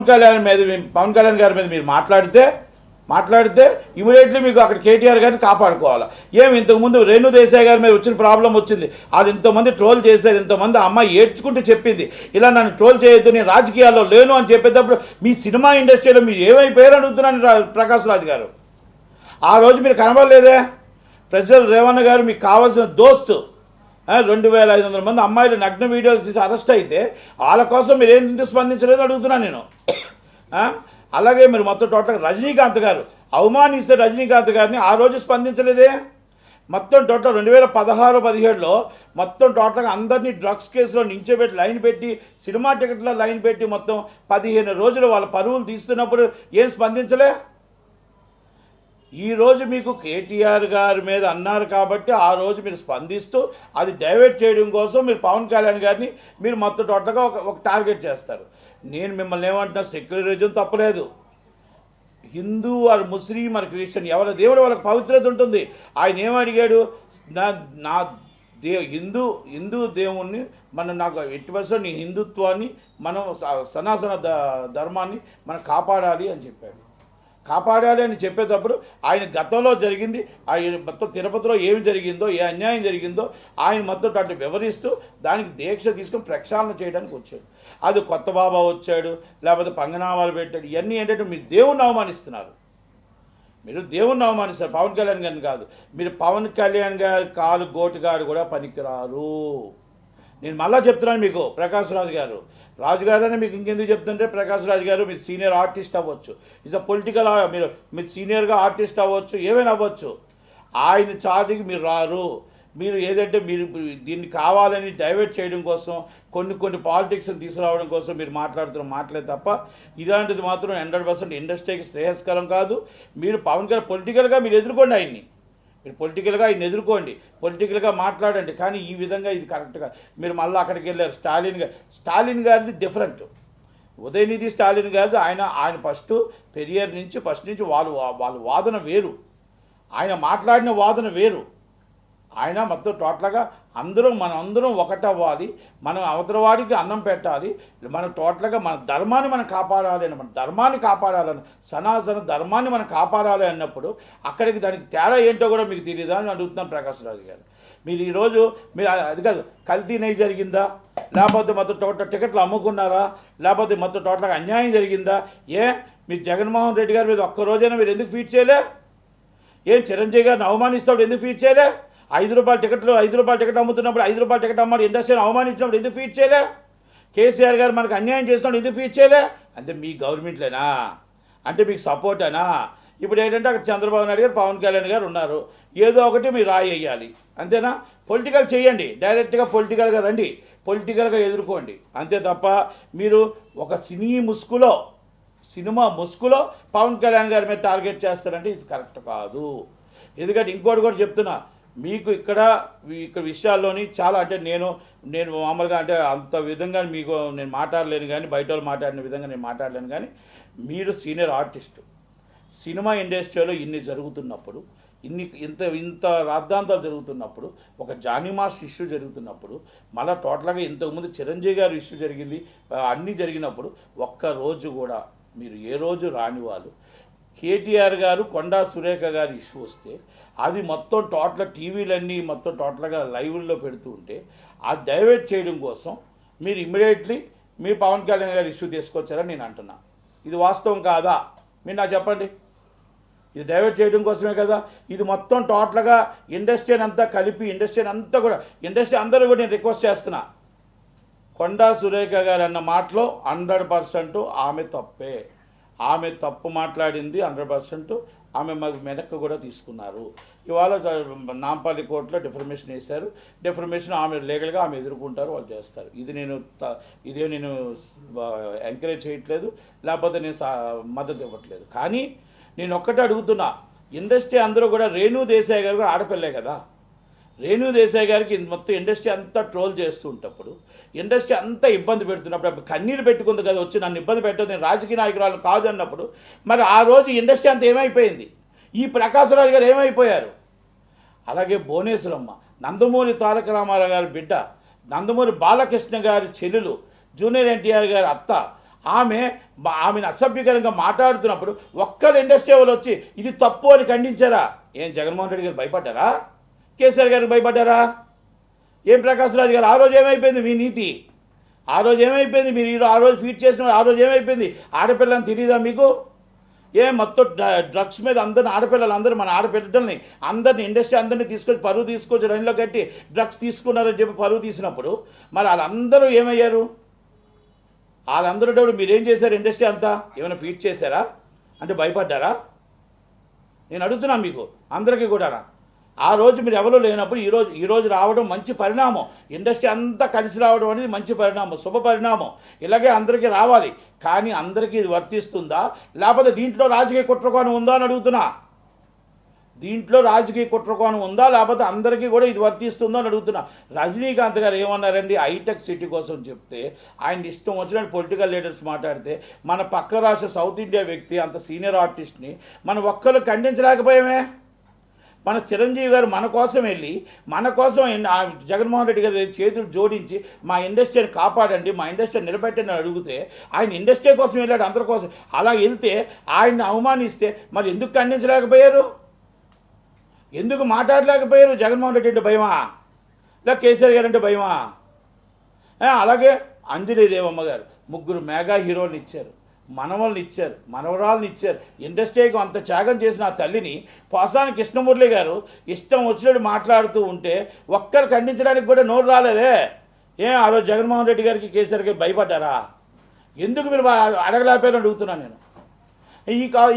పవన్ కళ్యాణ్ గారి మీద మీరు మాట్లాడితే ఇమీడియట్లీ మీకు అక్కడ కేటీఆర్ గారిని కాపాడుకోవాలి. ఇంతకుముందు రేణు దేశాయ్ గారి మీద వచ్చిన ప్రాబ్లం వచ్చింది, అది ఇంతమంది ట్రోల్ చేశారు, ఇంతమంది అమ్మాయి ఏడ్చుకుంటూ చెప్పింది ఇలా నన్ను ట్రోల్ చేయొద్దు, నేను రాజకీయాల్లో లేను అని చెప్పేటప్పుడు మీ సినిమా ఇండస్ట్రీలో మీరు ఏమైపోయారు అడుగుతున్నాను ప్రకాష్ రాజ్ గారు. ఆ రోజు మీరు కనబడలేదే. ప్రజలు రేవణ్ గారు మీకు కావాల్సిన దోస్తు 2500 మంది అమ్మాయిలు నగ్న వీడియోస్ తీసి అరెస్ట్ అయితే వాళ్ళ కోసం మీరు ఏంటి స్పందించలేదు అడుగుతున్నాను నేను. అలాగే మీరు మొత్తం టోటల్ రజనీకాంత్ గారు అవమానిస్తే రజనీకాంత్ గారిని ఆ రోజు స్పందించలేదే. మొత్తం టోటల్ 2016-17లో మొత్తం టోటల్గా అందరినీ డ్రగ్స్ కేసులో నించోబెట్టి లైన్ పెట్టి సినిమా టికెట్లో లైన్ పెట్టి మొత్తం 15 రోజులు వాళ్ళ పరువులు తీస్తున్నప్పుడు ఏం స్పందించలే. ఈరోజు మీకు కేటీఆర్ గారి మీద అన్నారు కాబట్టి ఆ రోజు మీరు స్పందిస్తూ అది డైవర్ట్ చేయడం కోసం మీరు పవన్ కళ్యాణ్ గారిని మీరు మొత్తం టోటల్గా ఒక టార్గెట్ చేస్తారు. నేను మిమ్మల్ని ఏమంటున్నా, సెక్యులరిజం తప్పలేదు. Hindu or Muslim or Christian ఎవరి దేవుడు వాళ్ళకి పవిత్రత ఉంటుంది. ఆయన ఏమడిగాడు, నా హిందూ దేవుణ్ణి నాకు 80% నీ హిందుత్వాన్ని మనం సనాతన ధర్మాన్ని మనం కాపాడాలి అని చెప్పాడు. కాపాడాలి అని చెప్పేటప్పుడు ఆయన గతంలో జరిగింది, ఆయన మొత్తం తిరుపతిలో ఏమి జరిగిందో, ఏ అన్యాయం జరిగిందో ఆయన మొత్తం అటు వివరిస్తూ దానికి దీక్ష తీసుకొని ప్రక్షాళన చేయడానికి వచ్చాడు. అది కొత్త బాబా వచ్చాడు, లేకపోతే పంగనామాలు పెట్టాడు. ఇవన్నీ ఏంటంటే మీరు దేవుణ్ణి అవమానిస్తున్నారు. మీరు దేవుణ్ణి అవమానిస్తారు, పవన్ కళ్యాణ్ గారిని కాదు. మీరు పవన్ కళ్యాణ్ గారి కాలు గోటుగాడు కూడా పనికిరారు. నేను మళ్ళీ చెప్తున్నాను మీకు, ప్రకాష్ రాజ్ గారు అని మీకు ఇంకెందుకు చెప్తుంటే, ప్రకాష్ రాజ్ గారు మీరు సీనియర్ ఆర్టిస్ట్ అవ్వచ్చు, ఇస్ అ పొలిటికల్, మీరు సీనియర్గా ఆర్టిస్ట్ అవ్వచ్చు, ఏమైనా అవ్వచ్చు. ఆయన చాటికి మీరు రారు. మీరు ఏదంటే మీరు దీన్ని కావాలని డైవర్ట్ చేయడం కోసం కొన్ని పాలిటిక్స్ని తీసుకురావడం కోసం మీరు మాట్లాడుతున్న మాటలే తప్ప ఇలాంటిది మాత్రం 100% ఇండస్ట్రీకి శ్రేయస్కరం కాదు. మీరు పవన్ కళ్యాణ్ పొలిటికల్గా మీరు ఎదుర్కోండి, ఆయన్ని మీరు పొలిటికల్గా ఆయన ఎదుర్కోండి, పొలిటికల్గా మాట్లాడండి. కానీ ఈ విధంగా ఇది కరెక్ట్గా మీరు మళ్ళీ అక్కడికి వెళ్ళారు. స్టాలిన్ గారిది డిఫరెంట్. ఉదయనిధి స్టాలిన్ గారిది ఆయన ఫస్ట్ వాళ్ళ వాదన వేరు, ఆయన మాట్లాడిన వాదన వేరు. ఆయన మొత్తం టోటల్గా మనందరం ఒకటవ్వాలి, మనం అవతలవాడికి అన్నం పెట్టాలి, మనం టోటల్గా మన ధర్మాన్ని మనం కాపాడాలి అని, మన ధర్మాన్ని కాపాడాలని, సనాతన ధర్మాన్ని మనం కాపాడాలి అన్నప్పుడు అక్కడికి దానికి తేడా ఏంటో కూడా మీకు తెలియదా అని అడుగుతున్నాను ప్రకాష్ రాజ్ గారు. మీరు ఈరోజు మీరు అది కాదు, కల్తీ నెయ్యి జరిగిందా, లేకపోతే మొత్తం టోటల్ టికెట్లు అమ్ముకున్నారా, లేకపోతే మొత్తం టోటల్గా అన్యాయం జరిగిందా? మీరు జగన్మోహన్ రెడ్డి గారి మీద ఒక్కరోజైనా మీరు ఎందుకు ఫీట్ చేయలే? చిరంజీవి గారిని అవమానిస్తాడు ఎందుకు ఫీట్ చేయలే? 5 రూపాయల టికెట్ అమ్ముతున్నప్పుడు 5 రూపాయల టికెట్ అమ్మాడు ఇండస్ట్రీని అవమానించినప్పుడు ఎందుకు ఫీట్ చేయలే? కేసీఆర్ గారు మనకు అన్యాయం చేసినప్పుడు ఎందుకు ఫీట్ చేయలే? అంటే మీ గవర్నమెంట్లేనా? అంటే మీకు సపోర్టేనా? ఇప్పుడు ఏంటంటే అక్కడ చంద్రబాబు నాయుడు గారు, పవన్ కళ్యాణ్ గారు ఉన్నారు, ఏదో ఒకటి మీరు రాయి వేయాలి, అంతేనా? పొలిటికల్ చేయండి, డైరెక్ట్గా పొలిటికల్గా రండి, పొలిటికల్గా ఎదుర్కోండి, అంతే తప్ప మీరు ఒక సినిమా ముసుగులో పవన్ కళ్యాణ్ గారి మీద టార్గెట్ చేస్తారంటే ఇది కరెక్ట్ కాదు. ఎందుకంటే ఇంకోటి కూడా చెప్తున్నా, మీకు ఇక్కడ విషయాల్లోని చాలా అంటే నేను మామూలుగా అంటే అంత విధంగా మీకు నేను మాట్లాడలేను, కానీ బయట వాళ్ళు మాట్లాడిన విధంగా నేను మాట్లాడలేను. కానీ మీరు సీనియర్ ఆర్టిస్టు, సినిమా ఇండస్ట్రీలో ఇన్ని జరుగుతున్నప్పుడు, ఇంత రాద్ధాంతాలు జరుగుతున్నప్పుడు, ఒక జానీ మాస్టర్ ఇష్యూ జరుగుతున్నప్పుడు, మళ్ళీ టోటల్గా ఇంతకుముందు చిరంజీవి గారి ఇష్యూ జరిగింది, అన్నీ జరిగినప్పుడు ఒక్కరోజు కూడా మీరు ఏ రోజు రాని వాళ్ళు, కేటీఆర్ గారు కొండా సురేఖ గారి ఇష్యూ వస్తే అది మొత్తం టోటల్ టీవీలన్నీ మొత్తం టోటల్గా లైవ్లో పెడుతూ ఉంటే అది డైవర్ట్ చేయడం కోసం మీరు ఇమ్మీడియట్లీ మీ పవన్ కళ్యాణ్ గారి ఇష్యూ తీసుకొచ్చారని నేను అంటున్నా. ఇది వాస్తవం కాదా? మీరు నాకు చెప్పండి. ఇది డైవర్ట్ చేయడం కోసమే కదా. ఇది మొత్తం టోటల్గా ఇండస్ట్రీని అంతా కలిపి ఇండస్ట్రీ అందరూ కూడా నేను రిక్వెస్ట్ చేస్తున్నా, కొండా సురేఖ గారు అన్న మాటలో 100% ఆమె తప్పే. ఆమె తప్పు మాట్లాడింది 100%. ఆమె వెనక్కి కూడా తీసుకున్నారు. ఇవాళ నాంపల్లి కోర్టులో డిఫర్మేషన్ వేశారు. డిఫర్మేషన్ ఆమె లీగల్గా ఆమె ఎదుర్కొంటారు, వాళ్ళు చేస్తారు. ఇదే నేను ఎంకరేజ్ చేయట్లేదు, లేకపోతే నేను మద్దతు ఇవ్వట్లేదు. కానీ నేను ఒక్కటే అడుగుతున్నా, ఇండస్ట్రీ అందరూ కూడా రేణు దేశాయ్ గారు కూడా ఆడపిల్లే కదా. రేణు దేశాయ్ గారికి మొత్తం ఇండస్ట్రీ అంతా ట్రోల్ చేస్తూ ఉంటప్పుడు, ఇండస్ట్రీ అంతా ఇబ్బంది పెడుతున్నప్పుడు అప్పుడు కన్నీరు పెట్టుకుంది కదా, వచ్చి నన్ను ఇబ్బంది పెట్టదు, నేను రాజకీయ నాయకురాలు కాదు అన్నప్పుడు మరి ఆ రోజు ఇండస్ట్రీ అంతా ఏమైపోయింది? ఈ ప్రకాష్ రాజ్ గారు ఏమైపోయారు? అలాగే భువనేశ్వరమ్మ, నందమూరి తారక రామారావు గారి బిడ్డ, నందమూరి బాలకృష్ణ గారి చెల్లెలు, జూనియర్ ఎన్టీఆర్ గారి అత్త, ఆమెను అసభ్యకరంగా మాట్లాడుతున్నప్పుడు ఒక్కరు ఇండస్ట్రీ వాళ్ళు వచ్చి ఇది తప్పు అని ఖండించారా? ఏం జగన్మోహన్ రెడ్డి గారు భయపడ్డారా? కేసీఆర్ గారికి భయపడ్డారా? ఏం ప్రకాష్ రాజు గారు ఆ రోజు ఏమైపోయింది మీ నీతి? ఆ రోజు ఏమైపోయింది మీరు ఆ రోజు ఫీట్ చేసిన ఆ రోజు ఏమైపోయింది? ఆడపిల్లని తెలియదా మీకు? మొత్తం డ్రగ్స్ మీద అందరిని ఆడపిల్లలు మన ఆడపిల్లల్ని అందరిని ఇండస్ట్రీ అందరినీ తీసుకొచ్చి పరువు తీసుకొచ్చి రైల్లో కట్టి డ్రగ్స్ తీసుకున్నారని చెప్పి పరువు తీసినప్పుడు మరి వాళ్ళందరూ ఏమయ్యారు? వాళ్ళందరూ మీరేం చేశారు? ఇండస్ట్రీ అంతా ఏమైనా ఫీట్ చేశారా? అంటే భయపడ్డారా? నేను అడుగుతున్నా మీకు అందరికీ కూడా. ఆ రోజు మీరు ఎవరూ లేనప్పుడు ఈరోజు రావడం మంచి పరిణామం. ఇండస్ట్రీ అంతా కలిసి రావడం అనేది మంచి పరిణామం, శుభ పరిణామం. ఇలాగే అందరికీ రావాలి. కానీ అందరికీ ఇది వర్తిస్తుందా? లేకపోతే దీంట్లో రాజకీయ కుట్రకోణం ఉందా అని అడుగుతున్నా. దీంట్లో రాజకీయ కుట్రకోణం ఉందా లేకపోతే అందరికీ కూడా ఇది వర్తిస్తుందో అని అడుగుతున్నా. రజనీకాంత్ గారు ఏమన్నారండి? హైటెక్ సిటీ కోసం చెప్తే ఆయన ఇష్టం వచ్చినట్టు పొలిటికల్ లీడర్స్ మాట్లాడితే మన పక్క రాష్ట్ర సౌత్ ఇండియా వ్యక్తి అంత సీనియర్ ఆర్టిస్ట్ని మనం ఒక్కరు ఖండించలేకపోయామే. మన చిరంజీవి గారు మన కోసం వెళ్ళి మన కోసం జగన్మోహన్ రెడ్డి గారి చేతులు జోడించి మా ఇండస్ట్రీని కాపాడండి, మా ఇండస్ట్రీని నిలబెట్టండి అని అడిగితే ఆయన ఇండస్ట్రీ కోసం వెళ్ళాడు, అందరి కోసం. అలా వెళ్తే ఆయన్ని అవమానిస్తే మరి ఎందుకు ఖండించలేకపోయారు? ఎందుకు మాట్లాడలేకపోయారు? జగన్మోహన్ రెడ్డి అంటే భయమా? లేదా కేసీఆర్ గారు అంటే భయమా? అలాగే అంజలి దేవమ్మ గారు 3 మెగా హీరోలను ఇచ్చారు, మనవల్ని ఇచ్చారు, మనవరాలను ఇచ్చారు. ఇండస్ట్రీకి అంత త్యాగం చేసిన ఆ తల్లిని పోసాని కృష్ణమురళి గారు ఇష్టం వచ్చినట్టు మాట్లాడుతూ ఉంటే ఒక్కరు ఖండించడానికి కూడా నోరు రాలేదే. ఆ రోజు జగన్మోహన్ రెడ్డి గారికి కేసీఆర్ గారికి భయపడ్డారా? ఎందుకు మీరు అడగలేకపోయారని అడుగుతున్నాను నేను.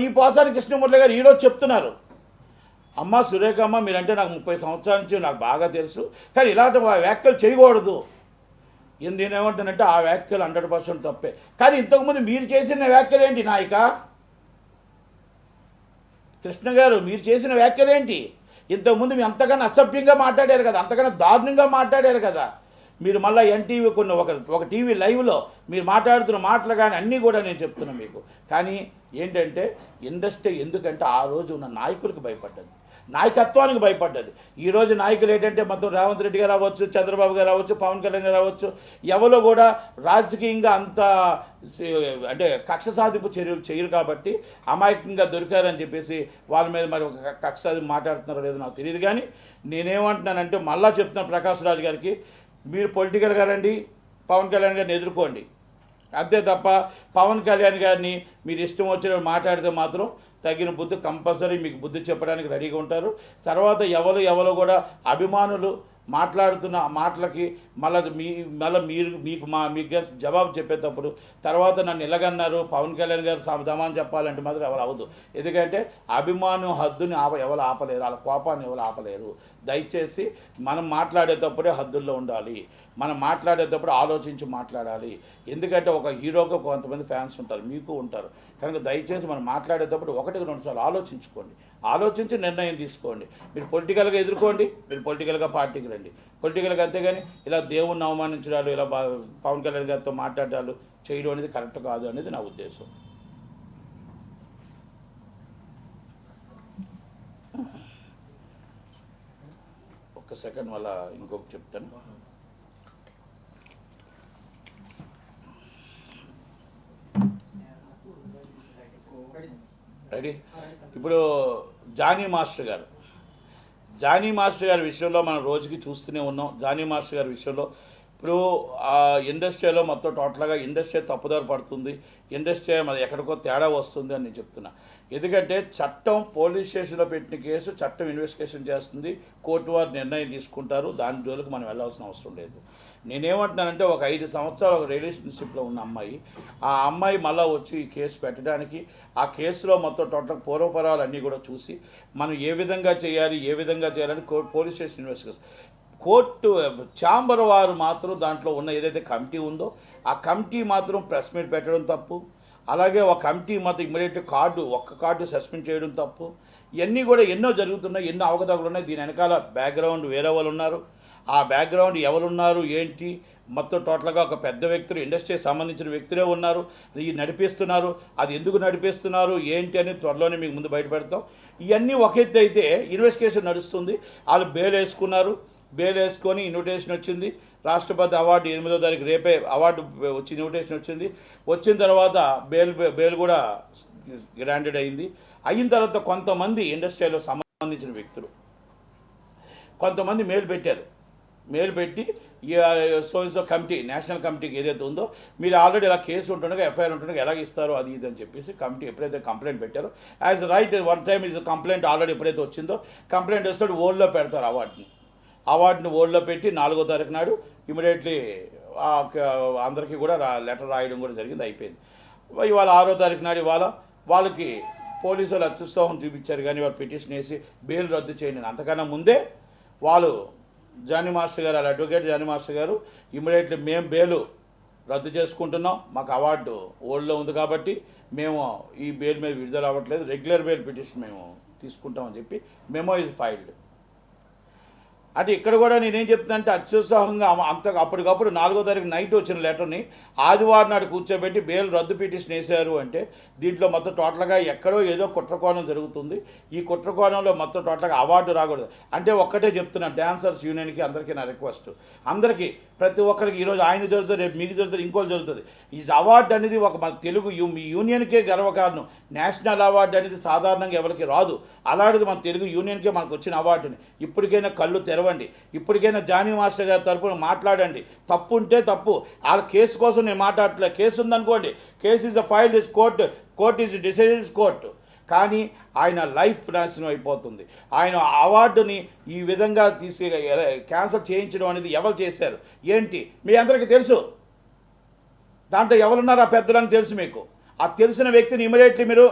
ఈ పోసాని కృష్ణమురళి గారు ఈరోజు చెప్తున్నారు, అమ్మ సురేఖమ్మ మీరంటే నాకు 30 సంవత్సరాల నుంచి నాకు బాగా తెలుసు, కానీ ఇలాంటి వ్యాఖ్యలు చేయకూడదు. నేనేమంటానంటే ఆ వ్యాఖ్యలు 100% తప్పే. కానీ ఇంతకుముందు మీరు చేసిన వ్యాఖ్యలు ఏంటి నాయక కృష్ణ గారు? మీరు చేసిన వ్యాఖ్యలు ఏంటి? ఇంతకుముందు మీరు అంతకన్నా అసభ్యంగా మాట్లాడారు కదా, అంతకన్నా దారుణంగా మాట్లాడారు కదా. మీరు మళ్ళీ ఎన్టీవీ ఒక టీవీ లైవ్లో మీరు మాట్లాడుతున్న మాటలు కానీ అన్నీ కూడా నేను చెప్తున్నాను మీకు. కానీ ఏంటంటే ఇండస్ట్రీ ఎందుకంటే ఆ రోజు ఉన్న నాయకులకు భయపడ్డది, నాయకత్వానికి భయపడ్డది. ఈరోజు నాయకులు ఏంటంటే మొత్తం రేవంత్ రెడ్డి గారు రావచ్చు, చంద్రబాబు గారు రావచ్చు, పవన్ కళ్యాణ్ గారు రావచ్చు, ఎవరో కూడా రాజకీయంగా అంత అంటే కక్ష సాధింపు చర్యలు చేయరు కాబట్టి అమాయకంగా దొరికారని చెప్పేసి వాళ్ళ మీద మరి ఒక కక్ష సాధింపు మాట్లాడుతున్నారో లేదో నాకు తెలియదు. కానీ నేనేమంటున్నానంటే మళ్ళా చెప్తున్నా ప్రకాష్ రాజు గారికి, మీరు పొలిటికల్గా రండి, పవన్ కళ్యాణ్ గారిని ఎదుర్కోండి. అంతే తప్ప పవన్ కళ్యాణ్ గారిని మీరు ఇష్టం వచ్చినట్టు మాట్లాడితే మాత్రం తగిన బుద్ధి కంపల్సరీ మీకు బుద్ధి చెప్పడానికి రెడీగా ఉంటారు. తర్వాత ఎవరో కూడా అభిమానులు మాట్లాడుతున్న మాటలకి మీకు జవాబు చెప్పేటప్పుడు తర్వాత నన్ను ఇలాగన్నారు పవన్ కళ్యాణ్ గారు సమాధానం చెప్పాలంటే మాత్రం ఎవరు అవ్వదు. ఎందుకంటే అభిమానం హద్దుని ఎవరు ఆపలేరు, వాళ్ళ కోపాన్ని ఎవరు ఆపలేరు. దయచేసి మనం మాట్లాడేటప్పుడే హద్దుల్లో ఉండాలి, మనం మాట్లాడేటప్పుడు ఆలోచించి మాట్లాడాలి. ఎందుకంటే ఒక హీరోకి కొంతమంది ఫ్యాన్స్ ఉంటారు, మీకు ఉంటారు. కనుక దయచేసి మనం మాట్లాడేటప్పుడు 1-2 సార్లు ఆలోచించుకోండి, ఆలోచించి నిర్ణయం తీసుకోండి. మీరు పొలిటికల్గా ఎదుర్కోండి, మీరు పొలిటికల్గా పార్టీకి రండి, పొలిటికల్గా. అంతేగాని ఇలా దేవుణ్ణి అవమానించడాలు, ఇలా పవన్ కళ్యాణ్ గారితో మాట్లాడాలు చేయడం అనేది కరెక్ట్ కాదు అనేది నా ఉద్దేశం. ఒక్క సెకండ్ వల్ల ఇంకొక చెప్తాను. రెడీ? ఇప్పుడు జానీ మాస్టర్ గారి విషయంలో మనం రోజుకి చూస్తూనే ఉన్నాం. జానీ మాస్టర్ గారి విషయంలో ఇప్పుడు ఆ ఇండస్ట్రీలో మొత్తం టోటల్గా ఇండస్ట్రీ తప్పుదారి పడుతుంది, ఇండస్ట్రీ మరి ఎక్కడికో తేడా వస్తుంది అని నేను చెప్తున్నా. ఎందుకంటే చట్టం పోలీస్ స్టేషన్లో పెట్టిన కేసు చట్టం ఇన్వెస్టిగేషన్ చేస్తుంది, కోర్టు వారు నిర్ణయం తీసుకుంటారు, దాని జోలికి మనం వెళ్ళాల్సిన అవసరం లేదు. నేనేమంటున్నానంటే ఒక 5 సంవత్సరాలు ఒక రిలేషన్షిప్లో ఉన్న అమ్మాయి, ఆ అమ్మాయి మళ్ళీ వచ్చి ఈ కేసు పెట్టడానికి, ఆ కేసులో మొత్తం టోటల్ పూర్వపరాలు అన్నీ కూడా చూసి మనం ఏ విధంగా చేయాలని police station investigation, court chamber వారు మాత్రం దాంట్లో ఉన్న ఏదైతే కమిటీ ఉందో ఆ కమిటీ మాత్రం ప్రెస్ మీట్ పెట్టడం తప్పు. అలాగే ఒక కమిటీ మాత్రం ఇమ్మీడియట్ ఒక్క కార్డు సస్పెండ్ చేయడం తప్పు. ఇవన్నీ కూడా ఎన్నో జరుగుతున్నాయి, ఎన్నో అవకతవకలు ఉన్నాయి. దీని వెనకాల బ్యాక్గ్రౌండ్ వేరే వాళ్ళు ఉన్నారు. ఆ బ్యాక్గ్రౌండ్ ఎవరున్నారు ఏంటి మొత్తం టోటల్గా ఒక పెద్ద వ్యక్తులు, ఇండస్ట్రీకి సంబంధించిన వ్యక్తులే ఉన్నారు, ఈ నడిపిస్తున్నారు. అది ఎందుకు నడిపిస్తున్నారు ఏంటి అని త్వరలోనే మీకు ముందు బయటపెడతాం. ఇవన్నీ ఒక ఎత్తు అయితే ఇన్వెస్టిగేషన్ నడుస్తుంది, వాళ్ళు బెయిల్ వేసుకున్నారు. బెయిల్ వేసుకొని ఇన్విటేషన్ వచ్చింది. రాష్ట్రపతి అవార్డు 8వ తారీఖు రేపే అవార్డు వచ్చి ఇన్విటేషన్ వచ్చింది. వచ్చిన తర్వాత బెయిల్ కూడా గ్రాంటెడ్ అయింది. అయిన తర్వాత కొంతమంది ఇండస్ట్రీలో సంబంధించిన వ్యక్తులు కొంతమంది మెయిల్ పెట్టి సో కమిటీ, నేషనల్ కమిటీకి ఏదైతే ఉందో, మీరు ఆల్రెడీ ఇలా కేసు ఉంటుండగా ఎఫ్ఐఆర్ ఉంటుండగా ఎలా ఇస్తారో అది ఇది అని చెప్పేసి కమిటీ ఎప్పుడైతే కంప్లైంట్ పెట్టారో, as right one time is complaint already ఎప్పుడైతే వచ్చిందో కంప్లైంట్ వస్తాడు ఓల్డ్లో పెడతారు అవార్డుని ఓల్డ్లో పెట్టి 4వ తారీఖు నాడు ఇమీడియట్లీ అందరికీ కూడా లెటర్ రాయడం కూడా జరిగింది, అయిపోయింది. ఇవాళ 6వ తారీఖు నాడు ఇవాళ వాళ్ళకి పోలీసులు అత్యుత్సాహం చూపించారు, కానీ వాళ్ళు పిటిషన్ వేసి బెయిల్ రద్దు చేయండి. అంతకన్నా ముందే వాళ్ళు జానీ మాస్టర్ గారు, అడ్వకేట్ జానీ మాస్టర్ గారు ఇమీడియట్లీ మేము బెయిల్ రద్దు చేసుకుంటున్నాం, మాకు అవార్డు ఓల్డ్లో ఉంది కాబట్టి మేము ఈ బెయిల్ మీద విడుదల అవ్వట్లేదు, రెగ్యులర్ బెయిల్ పిటిషన్ మేము తీసుకుంటామని చెప్పి మెమో ఇస్ ఫైల్డ్. అంటే ఇక్కడ కూడా నేనేం చెప్తానంటే అత్యుత్సాహంగా అప్పటికప్పుడు 4వ తారీఖు నైట్ వచ్చిన లెటర్ని ఆదివారం నాడు కూర్చోబెట్టి బెయిల్ రద్దు పిటిషన్ వేశారు అంటే దీంట్లో మొత్తం టోటల్గా ఎక్కడో ఏదో కుట్రకోణం జరుగుతుంది. ఈ కుట్రకోణంలో మొత్తం టోటల్గా అవార్డు రాకూడదు. అంటే ఒక్కటే చెప్తున్నాను డాన్సర్స్ యూనియన్కి అందరికీ నా రిక్వెస్ట్, అందరికీ ప్రతి ఒక్కరికి ఈరోజు ఆయన జరుగుతుంది, రేపు మీకు జరుగుతుంది, ఇంకోటి జరుగుతుంది. ఈ అవార్డు అనేది ఒక మన తెలుగు మీ యూనియన్కే గర్వకారణం. నేషనల్ అవార్డు అనేది సాధారణంగా ఎవరికి రాదు, అలాంటిది మన తెలుగు యూనియన్కే మనకు వచ్చిన అవార్డుని. ఇప్పటికైనా కళ్ళు తెరవండి, ఇప్పటికైనా జానీ మాస్టర్ గారి తరపున మాట్లాడండి. తప్పు ఉంటే తప్పు, వాళ్ళ కేసు కోసం నేను మాట్లాడట్లేదు. కేసు ఉందనుకోండి, case is a file is court is decided court, కానీ ఆయన లైఫ్ నాశనం అయిపోతుంది. ఆయన అవార్డుని ఈ విధంగా క్యాన్సల్ చేయించడం అనేది ఎవరు చేశారు ఏంటి మీ అందరికీ తెలుసు. దాంట్లో ఎవరున్నారు ఆ పెద్దలని తెలుసు మీకు. ఆ తెలిసిన వ్యక్తిని ఇమీడియట్లీ మీరు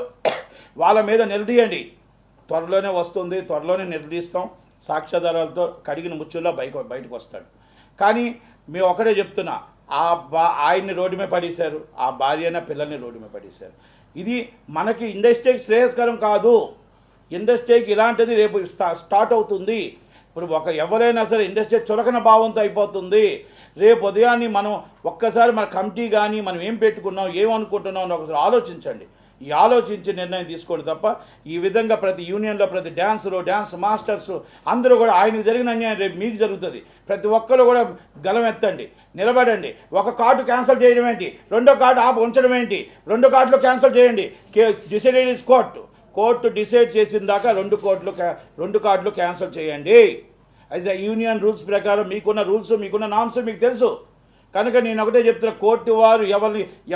వాళ్ళ మీద నిలదీయండి. త్వరలోనే వస్తుంది, త్వరలోనే నిలదీస్తాం. సాక్ష్యాధారాలతో కడిగిన ముచ్చుల్లో బయటకు వస్తాడు. కానీ మేము ఒకటే చెప్తున్నా, ఆయన్ని రోడ్డు మీద పడేశారు, ఆ భార్యన పిల్లల్ని రోడ్డు మీద పడేశారు. ఇది మనకి ఇండస్ట్రీకి శ్రేయస్కరం కాదు. ఇండస్ట్రీకి ఇలాంటిది రేపు స్టార్ట్ అవుతుంది. ఇప్పుడు ఎవరైనా సరే ఇండస్ట్రీ చులకన భావంతో అయిపోతుంది. రేపు ఉదయాన్ని మనం ఒక్కసారి మన కమిటీ కానీ మనం ఏం పెట్టుకున్నాం, ఏమనుకుంటున్నాం అని ఒకసారి ఆలోచించండి. ఈ ఆలోచించి నిర్ణయం తీసుకోండి తప్ప ఈ విధంగా ప్రతి యూనియన్లో ప్రతి డ్యాన్స్ మాస్టర్స్ అందరూ కూడా ఆయనకు జరిగిన అన్యాయం రేపు మీకు జరుగుతుంది. ప్రతి ఒక్కరు కూడా గలమెత్తండి, నిలబడండి. ఒక కార్డు క్యాన్సిల్ చేయడం ఏంటి, రెండో కార్డు ఉంచడం ఏంటి, 2 కార్డులు క్యాన్సిల్ చేయండి. డిసైడెడ్ ఇస్ కోర్టు డిసైడ్ చేసిన దాకా 2 కార్డులు క్యాన్సిల్ చేయండి. యాజ్ అ యూనియన్ రూల్స్ ప్రకారం మీకున్న రూల్స్, మీకున్న నామ్స్ మీకు తెలుసు కనుక నేను ఒకటే చెప్తున్నా, కోర్టు వారు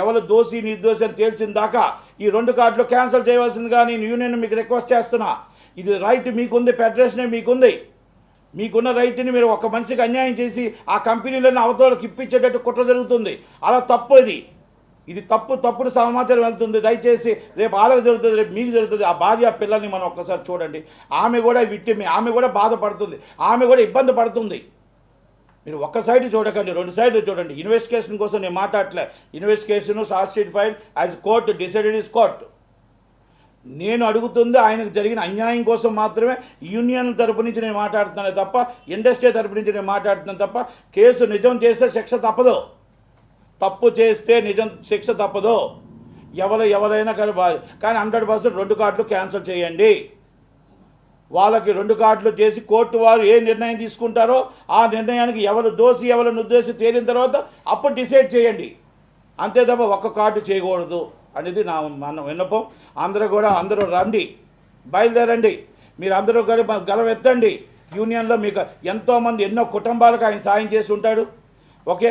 ఎవరు దోషి నిర్దోషి అని తేల్చిన దాకా ఈ 2 కార్డులు క్యాన్సిల్ చేయవలసిందిగా నేను యూనియన్ మీకు రిక్వెస్ట్ చేస్తున్నా. ఇది రైట్ మీకుంది, ఫెడరేషనే మీకుంది. మీకున్న రైట్ని మీరు ఒక మనిషికి అన్యాయం చేసి ఆ కంపెనీలను అవతలకు ఇప్పించేటట్టు కుట్ర జరుగుతుంది. అలా తప్పు ఇది తప్పుడు సమాచారం వెళ్తుంది. దయచేసి రేపు వాళ్ళకి జరుగుతుంది, రేపు మీకు జరుగుతుంది. ఆ భార్య పిల్లల్ని మనం ఒక్కసారి చూడండి. ఆమె కూడా ఆమె కూడా బాధపడుతుంది, ఆమె కూడా ఇబ్బంది పడుతుంది. మీరు ఒక్క సైడ్ చూడకండి, 2 సైడ్లు చూడండి. ఇన్వెస్టిగేషన్ కోసం నేను మాట్లాడలే. Investigation charge sheet file as court decided is court. నేను అడుగుతుంది ఆయనకు జరిగిన అన్యాయం కోసం మాత్రమే యూనియన్ తరపు నుంచి నేను మాట్లాడుతున్నాను తప్ప, ఇండస్ట్రీ తరపు నుంచి నేను మాట్లాడుతున్నాను తప్ప, కేసు నిజం చేస్తే శిక్ష తప్పదు, తప్పు చేస్తే నిజం శిక్ష తప్పదు. ఎవరైనా కానీ 100% 2 కార్డులు క్యాన్సిల్ చేయండి. వాళ్ళకి 2 కార్డులు చేసి కోర్టు వారు ఏ నిర్ణయం తీసుకుంటారో ఆ నిర్ణయానికి ఎవరు దోషి ఎవరు నిర్దోషి తేలిన తర్వాత అప్పుడు డిసైడ్ చేయండి. అంతే తప్ప 1 కార్డు చేయకూడదు అనేది మన విన్నపం. అందరూ రండి, బయలుదేరండి. మీరు అందరూ కూడా గలవెత్తండి. యూనియన్లో మీకు ఎంతోమంది ఎన్నో కుటుంబాలకు ఆయన సాయం చేసి ఉంటాడు. ఓకే.